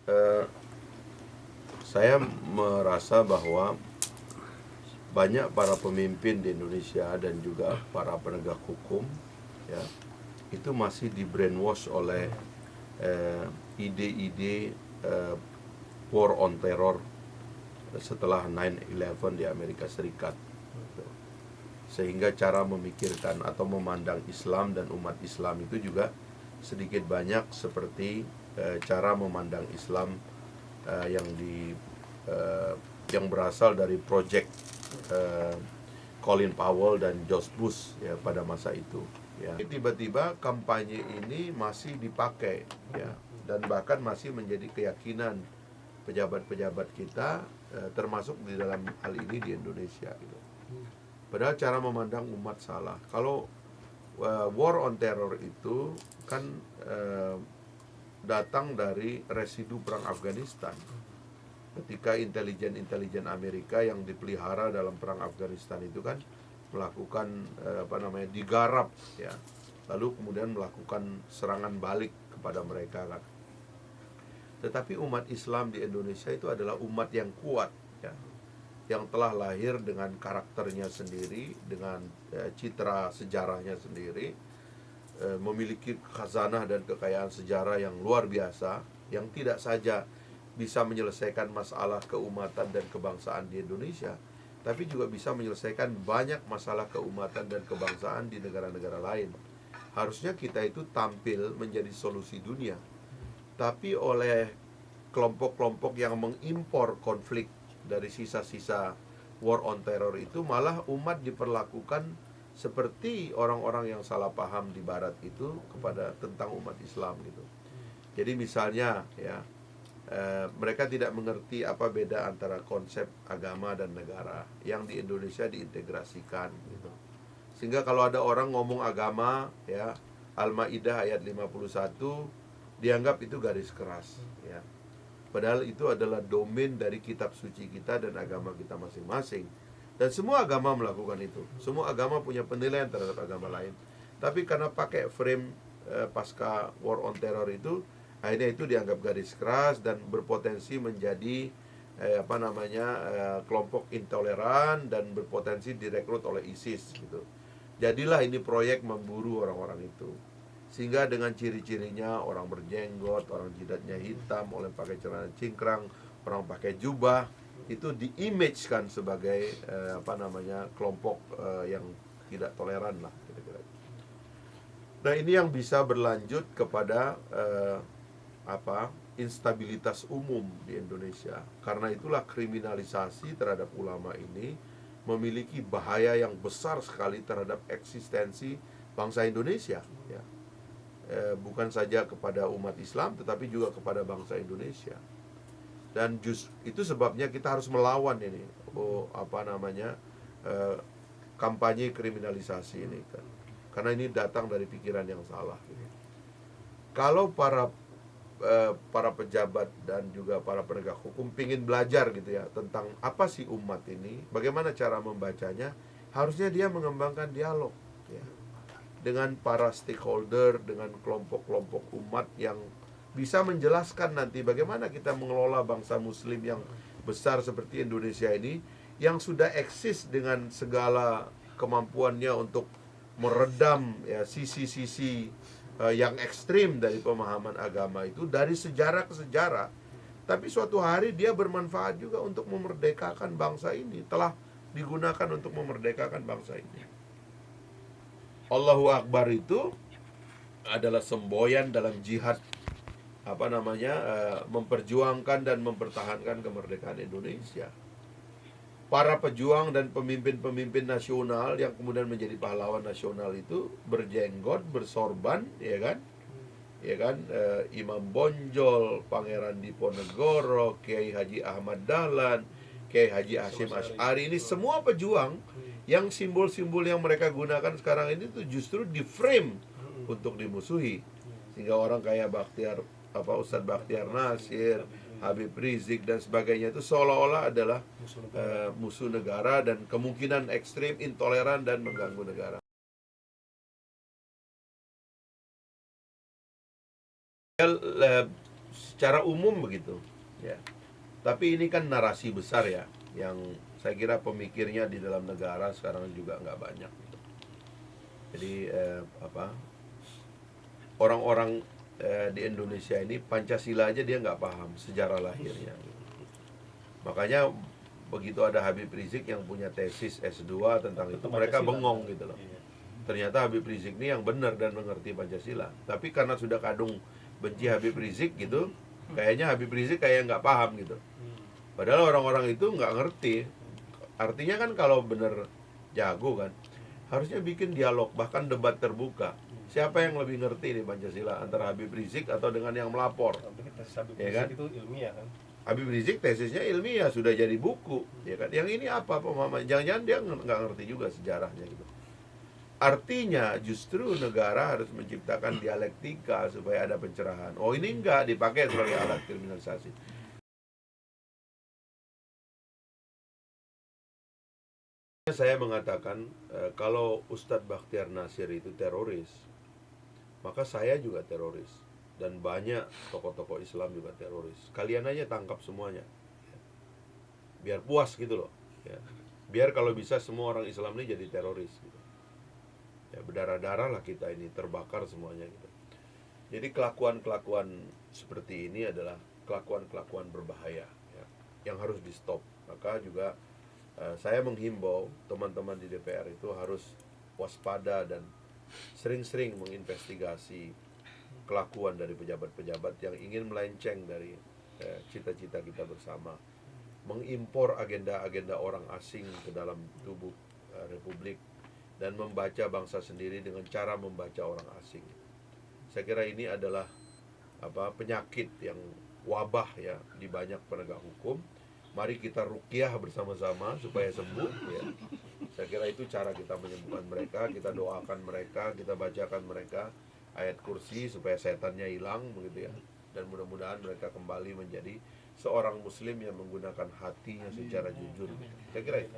eh, saya merasa bahwa banyak para pemimpin di Indonesia dan juga para penegak hukum, ya, itu masih di brainwash oleh ide-ide war on terror setelah 9/11 di Amerika Serikat. Sehingga cara memikirkan atau memandang Islam dan umat Islam itu juga sedikit banyak seperti cara memandang Islam yang yang berasal dari project Colin Powell dan George Bush, ya, pada masa itu, ya. Tiba-tiba kampanye ini masih dipakai, ya, dan bahkan masih menjadi keyakinan pejabat-pejabat kita, termasuk di dalam hal ini di Indonesia, gitu. Padahal cara memandang umat salah. Kalau war on terror itu kan datang dari residu perang Afghanistan. Ketika intelijen Amerika yang dipelihara dalam perang Afghanistan itu kan melakukan digarap, ya, lalu kemudian melakukan serangan balik kepada mereka, kan. Tetapi umat Islam di Indonesia itu adalah umat yang kuat, ya, yang telah lahir dengan karakternya sendiri, dengan citra sejarahnya sendiri, memiliki khazanah dan kekayaan sejarah yang luar biasa, yang tidak saja bisa menyelesaikan masalah keumatan dan kebangsaan di Indonesia, tapi juga bisa menyelesaikan banyak masalah keumatan dan kebangsaan di negara-negara lain. Harusnya kita itu tampil menjadi solusi dunia. Tapi oleh kelompok-kelompok yang mengimpor konflik dari sisa-sisa war on terror itu, malah umat diperlakukan seperti orang-orang yang salah paham di barat itu kepada tentang umat Islam, gitu. Jadi misalnya, ya, mereka tidak mengerti apa beda antara konsep agama dan negara yang di Indonesia diintegrasikan, gitu. Sehingga kalau ada orang ngomong agama, ya, Al-Maidah ayat 51 dianggap itu garis keras, ya. Padahal itu adalah domain dari kitab suci kita dan agama kita masing-masing. Dan semua agama melakukan itu. Semua agama punya penilaian terhadap agama lain. Tapi karena pakai frame pasca war on terror itu, akhirnya itu dianggap garis keras dan berpotensi menjadi kelompok intoleran dan berpotensi direkrut oleh ISIS, gitu. Jadilah ini proyek memburu orang-orang itu. Sehingga dengan ciri-cirinya, orang berjenggot, orang jidatnya hitam, orang pakai celana cingkrang, orang pakai jubah, itu di-image-kan sebagai kelompok yang tidak toleran lah, kira-kira. Nah, ini yang bisa berlanjut kepada instabilitas umum di Indonesia. Karena itulah kriminalisasi terhadap ulama ini memiliki bahaya yang besar sekali terhadap eksistensi bangsa Indonesia, ya. Bukan saja kepada umat Islam, tetapi juga kepada bangsa Indonesia. Dan itu sebabnya kita harus melawan ini, kampanye kriminalisasi ini, kan. Karena ini datang dari pikiran yang salah, gitu. Kalau para pejabat dan juga para penegak hukum ingin belajar, gitu ya, tentang apa sih umat ini, bagaimana cara membacanya, harusnya dia mengembangkan dialog, ya, dengan para stakeholder, dengan kelompok-kelompok umat yang bisa menjelaskan nanti bagaimana kita mengelola bangsa muslim yang besar seperti Indonesia ini, yang sudah eksis dengan segala kemampuannya untuk meredam, ya, sisi-sisi yang ekstrim dari pemahaman agama itu dari sejarah ke sejarah. Tapi suatu hari dia bermanfaat juga untuk memerdekakan bangsa ini, telah digunakan untuk memerdekakan bangsa ini. Allahu Akbar itu adalah semboyan dalam jihad memperjuangkan dan mempertahankan kemerdekaan Indonesia. Para pejuang dan pemimpin-pemimpin nasional yang kemudian menjadi pahlawan nasional itu berjenggot, bersorban, ya kan? Ya kan, Imam Bonjol, Pangeran Diponegoro, Kiai Haji Ahmad Dahlan, Kiai Haji Hashim Asy'ari, ini semua pejuang yang simbol-simbol yang mereka gunakan sekarang ini tuh justru di frame untuk dimusuhi. Sehingga orang kayak Ustadz Bakhtiar Nasir, Habib Rizik dan sebagainya itu seolah-olah adalah musuh negara dan kemungkinan ekstrim, intoleran dan mengganggu negara. secara umum begitu, ya. Tapi ini kan narasi besar ya, yang saya kira pemikirnya di dalam negara sekarang juga nggak banyak. Gitu. Jadi orang-orang di Indonesia ini Pancasila aja dia nggak paham sejarah lahirnya. Makanya begitu ada Habib Rizik yang punya tesis S2 tentang itu, mereka bengong gitu loh. Ternyata Habib Rizik ini yang benar dan mengerti Pancasila. Tapi karena sudah kadung benci Habib Rizik gitu, kayaknya Habib Rizik kayak nggak paham gitu. Padahal orang-orang itu nggak ngerti. Artinya kan kalau benar jago kan, harusnya bikin dialog, bahkan debat terbuka. Siapa yang lebih ngerti nih Pancasila, antara Habib Rizik atau dengan yang melapor? Habib Ya Rizik kan? itu ilmiah kan? Habib Rizik tesisnya ilmiah, sudah jadi buku, ya kan? Yang ini apa pemahaman? Jangan-jangan dia nggak ngerti juga sejarahnya gitu. Artinya justru negara harus menciptakan dialektika supaya ada pencerahan. Oh, ini enggak dipakai sebagai alat kriminalisasi. Saya mengatakan kalau Ustadz Bakhtiar Nasir itu teroris, maka saya juga teroris, dan banyak tokoh-tokoh Islam juga teroris. Kalian aja tangkap semuanya, biar puas gitu loh, ya. Biar kalau bisa semua orang Islam ini jadi teroris gitu. Ya, berdarah-darah lah kita ini, terbakar semuanya gitu. Jadi kelakuan-kelakuan seperti ini adalah kelakuan-kelakuan berbahaya, ya, yang harus di stop. Maka juga saya menghimbau teman-teman di DPR itu harus waspada dan sering-sering menginvestigasi kelakuan dari pejabat-pejabat yang ingin melenceng dari cita-cita kita bersama, mengimpor agenda-agenda orang asing ke dalam tubuh Republik, dan membaca bangsa sendiri dengan cara membaca orang asing. Saya kira ini adalah penyakit yang wabah ya di banyak penegak hukum. Mari kita ruqyah bersama-sama supaya sembuh, ya. Saya kira itu cara kita menyembuhkan mereka. Kita doakan mereka, kita bacakan mereka ayat kursi supaya setannya hilang begitu ya. Dan mudah-mudahan mereka kembali menjadi seorang muslim yang menggunakan hatinya secara jujur. Saya kira itu.